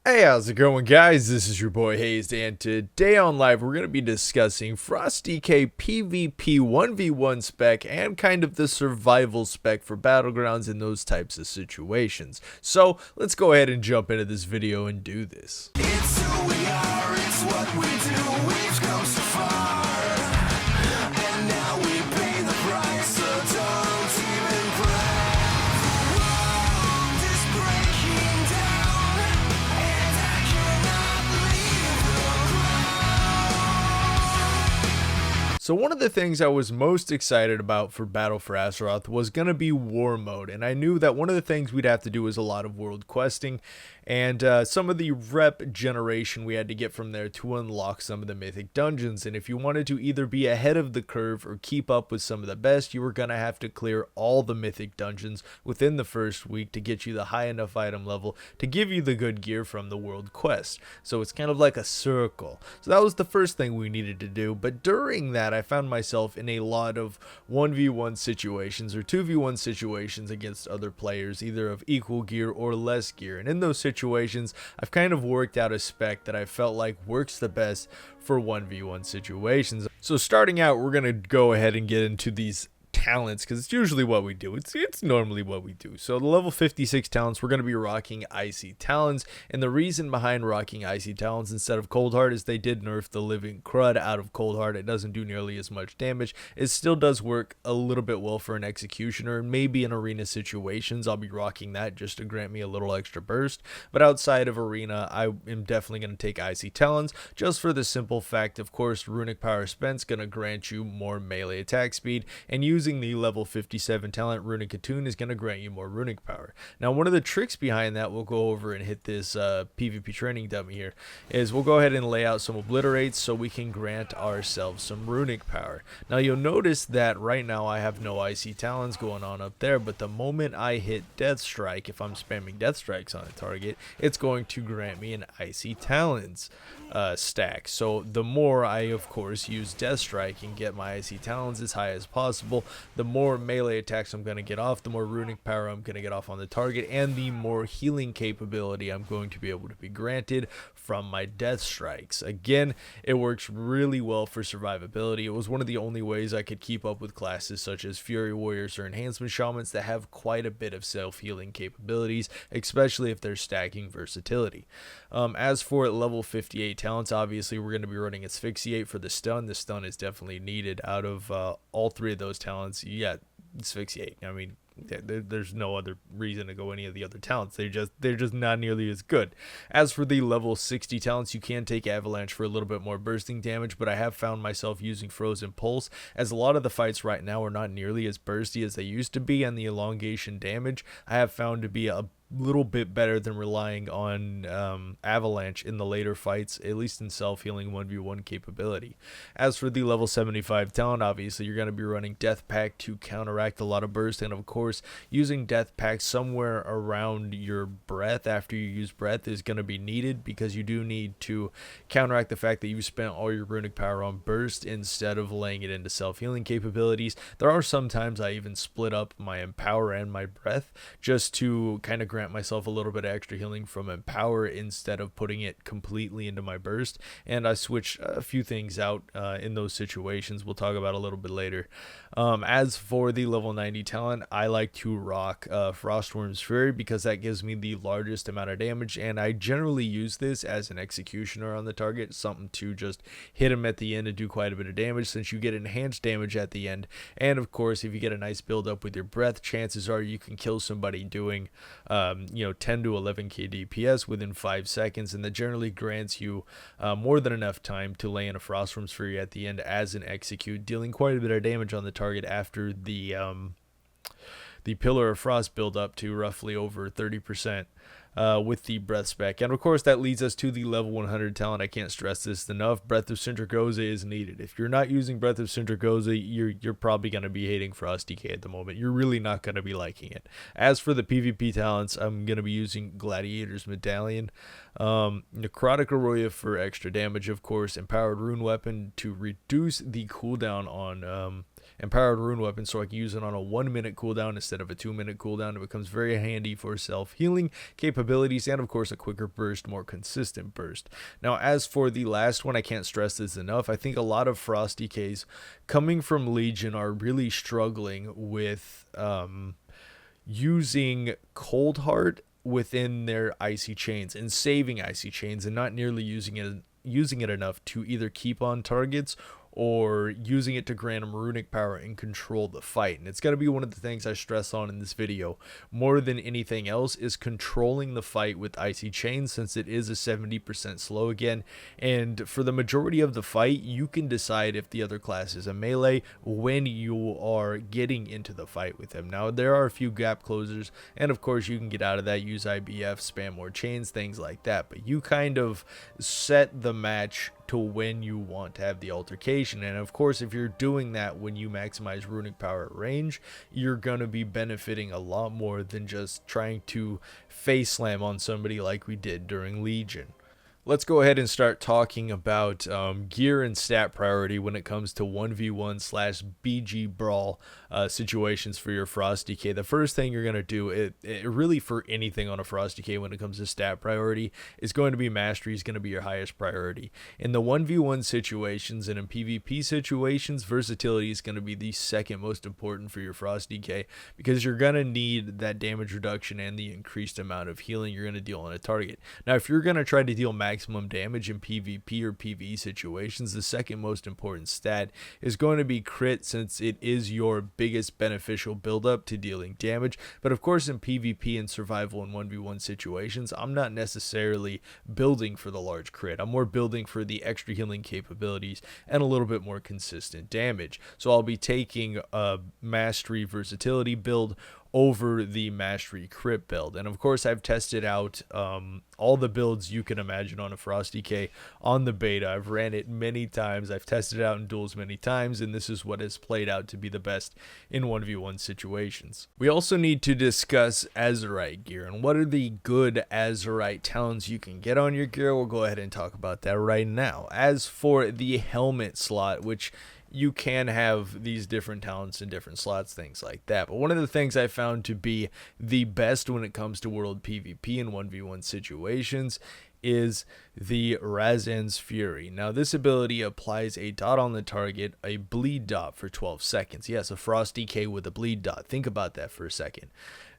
Hey, how's it going, guys? This is your boy Hazed, and today on live we're going to be discussing FrostDK PvP 1v1 spec and kind of the survival spec for Battlegrounds in those types of situations. So let's go ahead and jump into this video and do this. It's who we are, it's what we do, we've come so far, and now we pay the price, so don't even cry. The world is breaking down, and I cannot leave the ground. So one of the things I was most excited about for Battle for Azeroth was going to be War Mode, and I knew that one of the things we'd have to do was a lot of world questing, and some of the rep generation we had to get from there to unlock some of the mythic dungeons. And if you wanted to either be ahead of the curve or keep up with some of the best, you were going to have to clear all the mythic dungeons within the first week to get you the high enough item level to give you the good gear from the world quest. So it's kind of like a circle. So that was the first thing we needed to do, but during that I found myself in a lot of 1v1 situations or 2v1 situations against other players, either of equal gear or less gear. And in those situations, I've kind of worked out a spec that I felt like works the best for 1v1 situations. So starting out, we're going to go ahead and get into these talents, because it's usually what we do. It's normally what we do. So the level 56 talents, we're going to be rocking Icy Talons, and the reason behind rocking Icy Talons instead of Cold Heart is they did nerf the living crud out of Cold Heart. It doesn't do nearly as much damage. It still does work a little bit well for an executioner, maybe in arena situations I'll be rocking that just to grant me a little extra burst, but outside of arena I am definitely going to take Icy Talons, just for the simple fact, of course, runic power spent's going to grant you more melee attack speed, and using the level 57 talent Runic Attune is going to grant you more runic power. Now, one of the tricks behind that, we'll go over and hit this PvP training dummy here, is we'll go ahead and lay out some obliterates so we can grant ourselves some runic power. Now, you'll notice that right now I have no Icy Talons going on up there, but the moment I hit Death Strike, if I'm spamming Death Strikes on a target, it's going to grant me an Icy Talons stack. So the more I, of course, use Death Strike and get my Icy Talons as high as possible, the more melee attacks I'm going to get off, the more runic power I'm going to get off on the target, and the more healing capability I'm going to be able to be granted from my Death Strikes. Again, it works really well for survivability. It was one of the only ways I could keep up with classes such as Fury Warriors or Enhancement Shamans that have quite a bit of self-healing capabilities, especially if they're stacking versatility. As for level 58 talents, obviously we're going to be running Asphyxiate for the stun. The stun is definitely needed out of all three of those talents. Yeah, Asphyxiate. I mean, there's no other reason to go any of the other talents. They're just not nearly as good. As for the level 60 talents, you can take Avalanche for a little bit more bursting damage, but I have found myself using Frozen Pulse, as a lot of the fights right now are not nearly as bursty as they used to be, and the elongation damage I have found to be a little bit better than relying on Avalanche in the later fights, at least in self-healing 1v1 capability. As for the level 75 talent, obviously you're going to be running Death Pact to counteract a lot of burst, and of course using Death Pact somewhere around your breath after you use breath is going to be needed, because you do need to counteract the fact that you spent all your runic power on burst instead of laying it into self-healing capabilities. There are some times I even split up my Empower and my breath just to kind of grant myself a little bit of extra healing from Empower instead of putting it completely into my burst, and I switch a few things out in those situations we'll talk about a little bit later. As for the level 90 talent, I like to rock Frostworm's Fury because that gives me the largest amount of damage, and I generally use this as an executioner on the target, something to just hit him at the end and do quite a bit of damage, since you get enhanced damage at the end. And of course, if you get a nice build up with your breath, chances are you can kill somebody doing 10 to 11k DPS within 5 seconds, and that generally grants you more than enough time to lay in a Frostworm's Fury at the end as an execute, dealing quite a bit of damage on the target after the Pillar of Frost build up to roughly over 30%. With the breath spec. And of course that leads us to the level 100 talent. I can't stress this enough. Breath of Sindragosa is needed. If you're not using Breath of Sindragosa, you're probably going to be hating FrostDK at the moment. You're really not going to be liking it. As for the PvP talents, I'm going to be using Gladiator's Medallion, Necrotic Arroyo for extra damage, of course, Empowered Rune Weapon to reduce the cooldown on empowered rune weapon, so I can use it on a 1-minute cooldown instead of a 2-minute cooldown. It becomes very handy for self-healing capabilities and, of course, a quicker burst, more consistent burst. Now, as for the last one, I can't stress this enough. I think a lot of Frost DKs coming from Legion are really struggling with using Cold Heart within their icy chains and saving icy chains and not nearly using it enough to either keep on targets or using it to grant them runic power and control the fight. And it's going to be one of the things I stress on in this video more than anything else, is controlling the fight with icy chains, since it is a 70% slow again. And for the majority of the fight, you can decide if the other class is a melee when you are getting into the fight with him. Now, there are a few gap closers, and of course you can get out of that, use IBF, spam more chains, things like that. But you kind of set the match to when you want to have the altercation. And of course, if you're doing that when you maximize runic power at range, you're going to be benefiting a lot more than just trying to face slam on somebody like we did during Legion. Let's go ahead and start talking about gear and stat priority when it comes to 1v1/BG brawl situations for your Frost DK. The first thing you're going to do, it really for anything on a Frost DK when it comes to stat priority, is going to be mastery is going to be your highest priority. In the 1v1 situations and in PvP situations, versatility is going to be the second most important for your Frost DK, because you're going to need that damage reduction and the increased amount of healing you're going to deal on a target. Now, if you're going to try to deal maximum damage in PvP or PvE situations, the second most important stat is going to be crit, since it is your biggest beneficial build-up to dealing damage. But of course, in PvP and survival and 1v1 situations, I'm not necessarily building for the large crit. I'm more building for the extra healing capabilities and a little bit more consistent damage. So I'll be taking a mastery versatility build over the mastery crit build. And of course, I've tested out all the builds you can imagine on a Frost DK on the beta. I've ran it many times. I've tested it out in duels many times, and this is what has played out to be the best in 1v1 situations. We also need to discuss Azerite gear and what are the good Azerite talents you can get on your gear. We'll go ahead and talk about that right now. As for the helmet slot, which you can have these different talents in different slots, things like that. But one of the things I found to be the best when it comes to world PvP and 1v1 situations is the Razan's Fury. Now, this ability applies a dot on the target, a bleed dot for 12 seconds. Yes, a Frost DK with a bleed dot. Think about that for a second.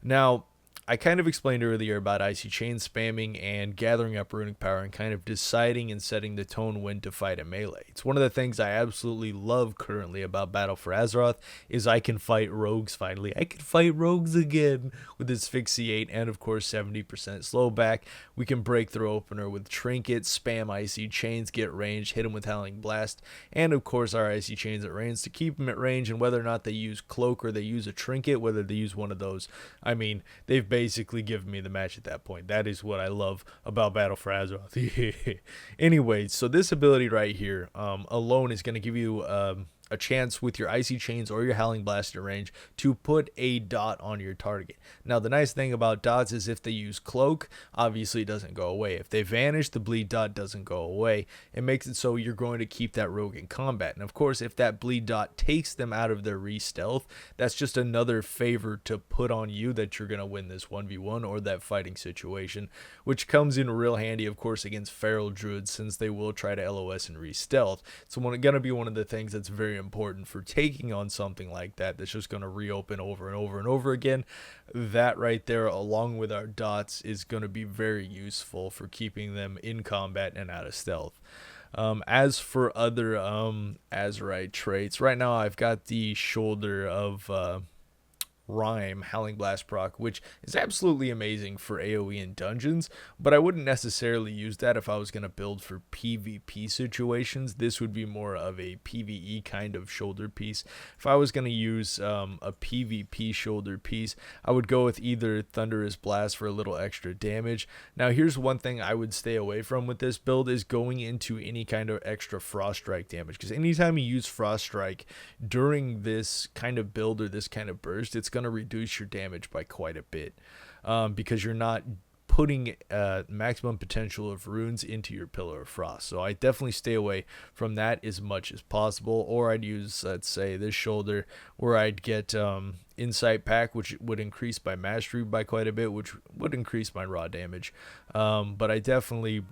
Now, I kind of explained earlier about icy chain spamming and gathering up runic power and kind of deciding and setting the tone when to fight a melee. It's one of the things I absolutely love currently about Battle for Azeroth is I can fight rogues finally. I can fight rogues again with Asphyxiate and of course 70% slow back. We can break through opener with trinkets, spam icy chains, get range, hit them with Howling Blast, and of course our icy chains at range to keep them at range. And whether or not they use cloak or they use a trinket, whether they use one of those, I mean, they've basically given me the match at that point. That is what I love about Battle for Azeroth. Anyways, so this ability right here alone is going to give you a chance with your icy chains or your Howling Blast at range to put a dot on your target. Now, the nice thing about dots is if they use cloak, obviously it doesn't go away. If they vanish, the bleed dot doesn't go away. It makes it so you're going to keep that rogue in combat. And of course, if that bleed dot takes them out of their re-stealth, that's just another favor to put on you that you're going to win this 1v1 or that fighting situation, which comes in real handy, of course, against feral druids, since they will try to LOS and re-stealth. So it's going to be one of the things that's very important for taking on something like that that's just going to reopen over and over and over again. That right there, along with our dots, is going to be very useful for keeping them in combat and out of stealth. As for other Azerite traits, right now I've got the shoulder of Rhyme Howling Blast proc, which is absolutely amazing for AoE in dungeons, but I wouldn't necessarily use that if I was going to build for PvP situations. This would be more of a PvE kind of shoulder piece. If I was going to use a PvP shoulder piece, I would go with either Thunderous Blast for a little extra damage. Now, here's one thing I would stay away from with this build is going into any kind of extra Frost Strike damage, because anytime you use Frost Strike during this kind of build or this kind of burst, it's going to reduce your damage by quite a bit, because you're not putting maximum potential of runes into your Pillar of Frost. So I definitely stay away from that as much as possible. Or I'd use, let's say, this shoulder where I'd get Insight Pack, which would increase my mastery by quite a bit, which would increase my raw damage. But I definitely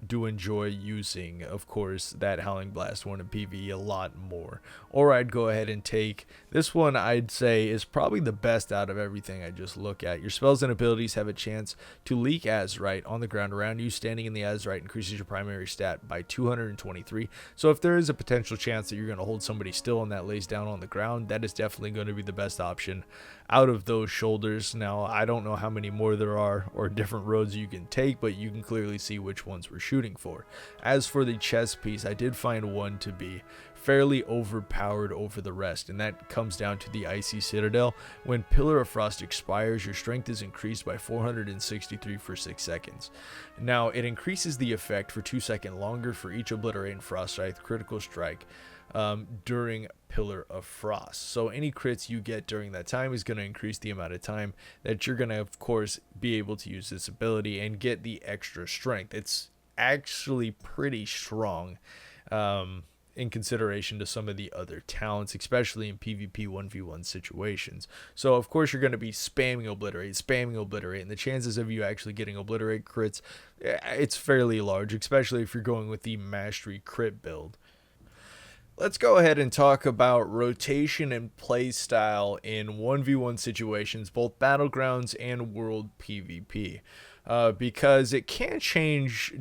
do enjoy using, of course, that Howling Blast one in PvE a lot more. Or I'd go ahead and take this one. I'd say is probably the best out of everything I just look at. Your spells and abilities have a chance to leak Azurite on the ground around you. Standing in the Azurite increases your primary stat by 223. So if there is a potential chance that you're going to hold somebody still and that lays down on the ground, that is definitely going to be the best option out of those shoulders. Now, I don't know how many more there are or different roads you can take, but you can clearly see which ones we're shooting for. As for the chest piece, I did find one to be fairly overpowered over the rest, and that comes down to the Icy Citadel. When Pillar of Frost expires, your strength is increased by 463 for 6 seconds. Now, it increases the effect for 2 seconds longer for each Obliterate and Frost Scythe critical strike during Pillar of Frost. So any crits you get during that time is going to increase the amount of time that you're going to, of course, be able to use this ability and get the extra strength. It's actually pretty strong in consideration to some of the other talents, especially in PvP 1v1 situations. So of course you're going to be spamming Obliterate, and the chances of you actually getting Obliterate crits, it's fairly large, especially if you're going with the Mastery crit build. Let's go ahead and talk about rotation and playstyle in 1v1 situations, both Battlegrounds and World PvP, because it can change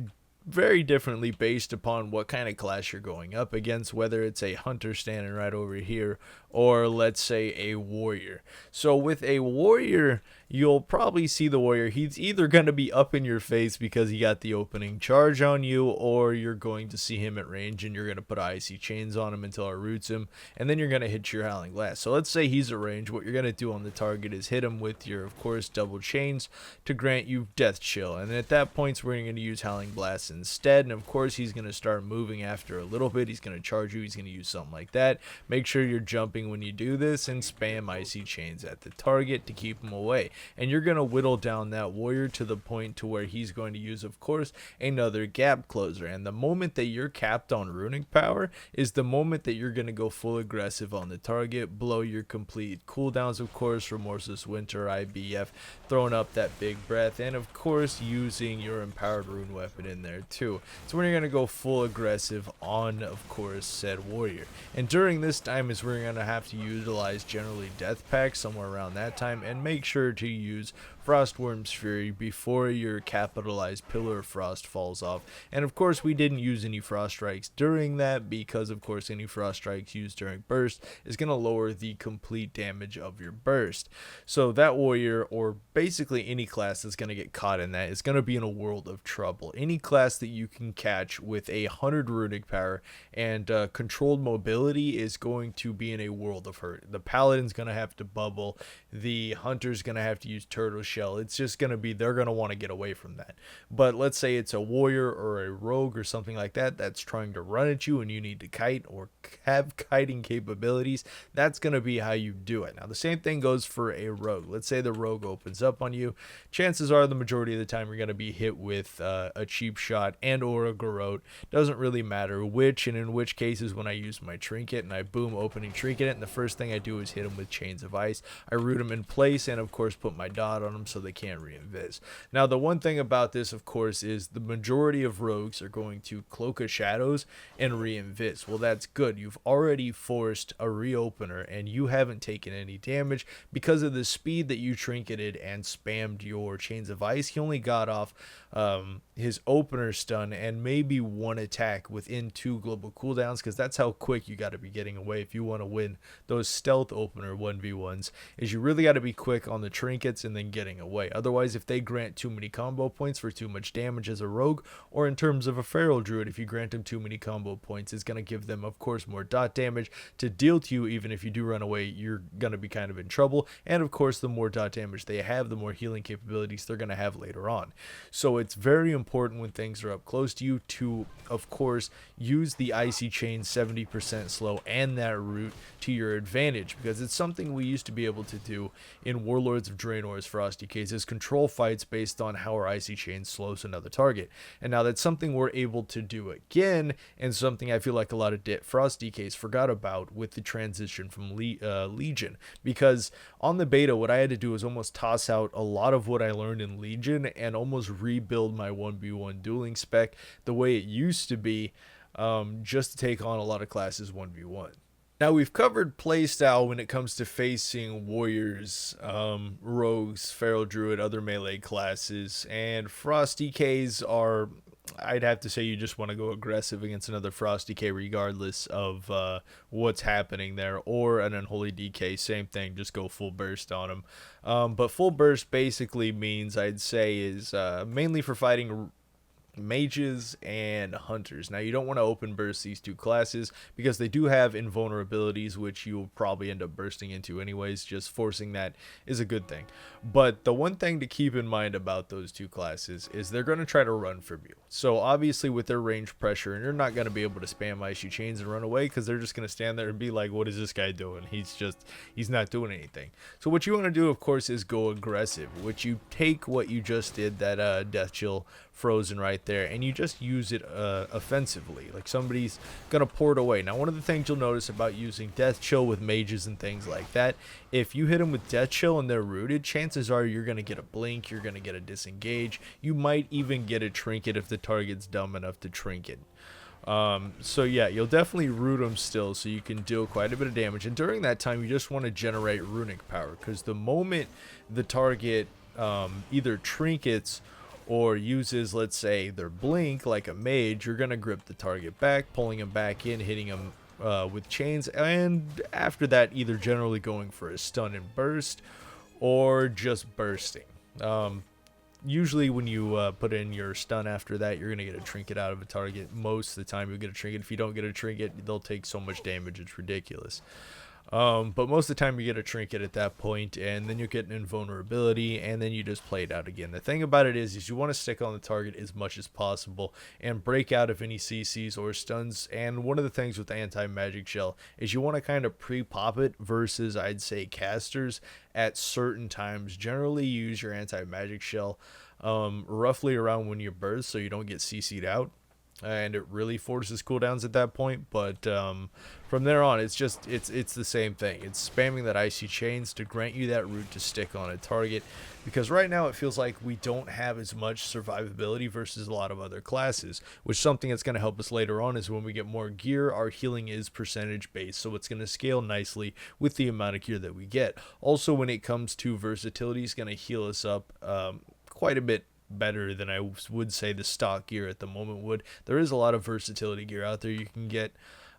very differently based upon what kind of class you're going up against, whether it's a hunter standing right over here or let's say a warrior. So with a warrior, you'll probably see the warrior, he's either going to be up in your face because he got the opening charge on you, or you're going to see him at range and you're going to put icy chains on him until it roots him, and then you're going to hit your Howling Blast. So let's say he's at range. What you're going to do on the target is hit him with your, of course, double chains to grant you death chill, and at that point we're going to use Howling Blast instead. And of course he's going to start moving after a little bit. He's going to charge you, he's going to use something like that. Make sure you're jumping when you do this and spam icy chains at the target to keep him away, and you're going to whittle down that warrior to the point to where he's going to use, of course, another gap closer. And the moment that you're capped on runic power is the moment that you're going to go full aggressive on the target, blow your complete cooldowns, of course, Remorseless Winter, IBF, throwing up that big breath, and of course using your empowered rune weapon in there too. So when you're going to go full aggressive on, of course, said warrior. And during this time is where you're going to have to utilize generally Death Pack somewhere around that time, and make sure to use Frostworm's Fury before your capitalized Pillar of Frost falls off. And of course we didn't use any Frost Strikes during that, because of course any Frost Strikes used during burst is going to lower the complete damage of your burst. So that warrior, or basically any class that's going to get caught in that, is going to be in a world of trouble. Any class that you can catch with 100 runic power and controlled mobility is going to be in a world of hurt. The Paladin's going to have to bubble, the Hunter's going to have to use Turtle Shell. It's just going to be, they're going to want to get away from that. But let's say it's a warrior or a rogue or something like that that's trying to run at you and you need to kite or have kiting capabilities, that's going to be how you do it. Now the same thing goes for a rogue. Let's say the rogue opens up on you. Chances are the majority of the time you're going to be hit with a cheap shot and or a garrote. Doesn't really matter which, and in which cases when I use my trinket and I boom opening trinket it, and the first thing I do is hit him with Chains of Ice. I root him in place and of course put my dot on him so they can't reinvis. Now the one thing about this, of course, is the majority of rogues are going to Cloak of Shadows and reinvis. Well, that's good. You've already forced a reopener and you haven't taken any damage because of the speed that you trinketed and spammed your Chains of Ice. He only got off his opener stun and maybe one attack within 2 global cooldowns, because that's how quick you got to be getting away if you want to win those stealth opener 1v1s, is you really got to be quick on the trinkets and then getting away. Otherwise, if they grant too many combo points for too much damage as a rogue, or in terms of a feral druid, if you grant them too many combo points, it's going to give them, of course, more dot damage to deal to you. Even if you do run away, you're going to be kind of in trouble. And of course, the more dot damage they have, the more healing capabilities they're going to have later on. So it's very important when things are up close to you to, of course, use the Icy Chain 70% slow and that root to your advantage, because it's something we used to be able to do in Warlords of Draenor's Frost DKs is control fights based on how our Icy Chain slows another target. And now that's something we're able to do again, and something I feel like a lot of Frost DKs forgot about with the transition from Legion. Because on the beta, what I had to do was almost toss out a lot of what I learned in Legion and almost rebuild my 1v1 dueling spec the way it used to be, just to take on a lot of classes 1v1. Now, we've covered playstyle when it comes to facing warriors, rogues, feral druid, other melee classes, and Frost DKs are, I'd have to say, you just want to go aggressive against another Frost DK regardless of what's happening there, or an Unholy DK, same thing, just go full burst on them. But full burst basically means, I'd say, is mainly for fighting mages and hunters. Now, you don't want to open burst these two classes because they do have invulnerabilities, which you'll probably end up bursting into anyways. Just forcing that is a good thing. But the one thing to keep in mind about those two classes is they're going to try to run from you. So obviously with their range pressure, and you're not going to be able to spam Icy Chains and run away, because they're just going to stand there and be like, what is this guy doing? He's not doing anything. So what you want to do, of course, is go aggressive, which you take what you just did, that death chill frozen right there, and you just use it offensively, like somebody's gonna pour it away. Now, one of the things you'll notice about using death chill with mages and things like that, if you hit them with death chill and they're rooted, chances are you're gonna get a blink, you're gonna get a disengage, you might even get a trinket if the target's dumb enough to trinket. So yeah, you'll definitely root them still, so you can deal quite a bit of damage, and during that time you just want to generate runic power, because the moment the target either trinkets or uses, let's say, their blink like a mage, you're going to grip the target back, pulling him back in, hitting him with chains, and after that either generally going for a stun and burst or just bursting. Usually when you put in your stun after that, you're going to get a trinket out of a target. Most of the time you'll get a trinket. If you don't get a trinket, they'll take so much damage, it's ridiculous. But most of the time you get a trinket at that point, and then you get an invulnerability, and then you just play it out again. The thing about it is you want to stick on the target as much as possible and break out of any CCs or stuns. And one of the things with the anti-magic shell is you want to kind of pre-pop it versus, I'd say, casters at certain times. Generally use your anti-magic shell roughly around when you burst, so you don't get CC'd out, and it really forces cooldowns at that point. But from there on, it's the same thing. It's spamming that Icy Chains to grant you that root to stick on a target, because right now it feels like we don't have as much survivability versus a lot of other classes, which something that's going to help us later on is when we get more gear, our healing is percentage based, so it's going to scale nicely with the amount of gear that we get. Also, when it comes to versatility, it's going to heal us up quite a bit better than I would say the stock gear at the moment would. There is a lot of versatility gear out there you can get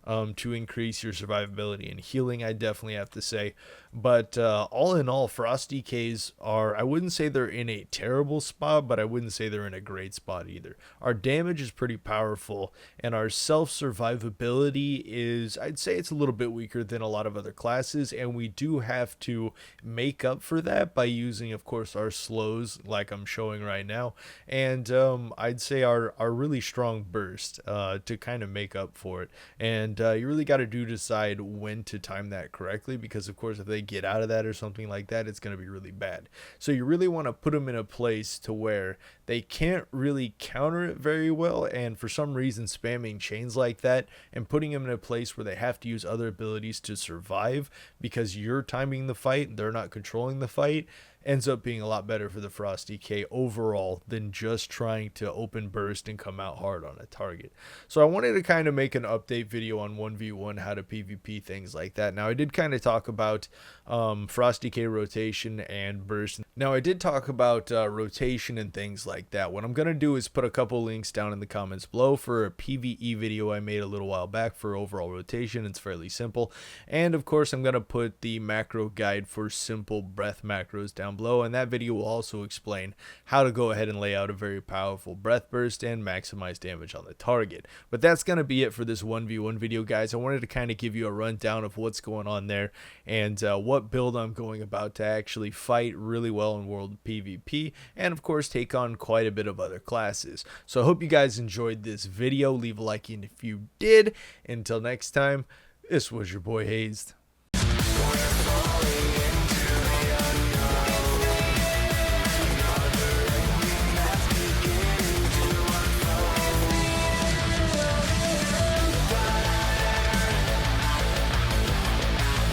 to increase your survivability and healing, I definitely have to say. But all in all, Frost DKs are, I wouldn't say they're in a terrible spot, but I wouldn't say they're in a great spot either. Our damage is pretty powerful, and our self-survivability is, I'd say it's a little bit weaker than a lot of other classes, and we do have to make up for that by using, of course, our slows like I'm showing right now, and I'd say our really strong burst to kind of make up for it. And you really got to decide when to time that correctly, because of course if they get out of that or something like that, it's going to be really bad. So you really want to put them in a place to where they can't really counter it very well, and for some reason spamming chains like that and putting them in a place where they have to use other abilities to survive because you're timing the fight and they're not controlling the fight ends up being a lot better for the Frost DK overall than just trying to open burst and come out hard on a target. So I wanted to kind of make an update video on 1v1, how to PvP, things like that. Now I did kind of talk about Frost DK rotation and burst. Now I did talk about rotation and things like that. What I'm going to do is put a couple links down in the comments below for a PvE video I made a little while back for overall rotation. It's fairly simple. And of course I'm going to put the macro guide for simple breath macros down below, and that video will also explain how to go ahead and lay out a very powerful breath burst and maximize damage on the target. But that's going to be it for this 1v1 video, guys. I wanted to kind of give you a rundown of what's going on there and what build I'm going about to actually fight really well in world PvP, and of course take on quite a bit of other classes. So I hope you guys enjoyed this video. Leave a like if you did. Until next time, this was your boy Hazed.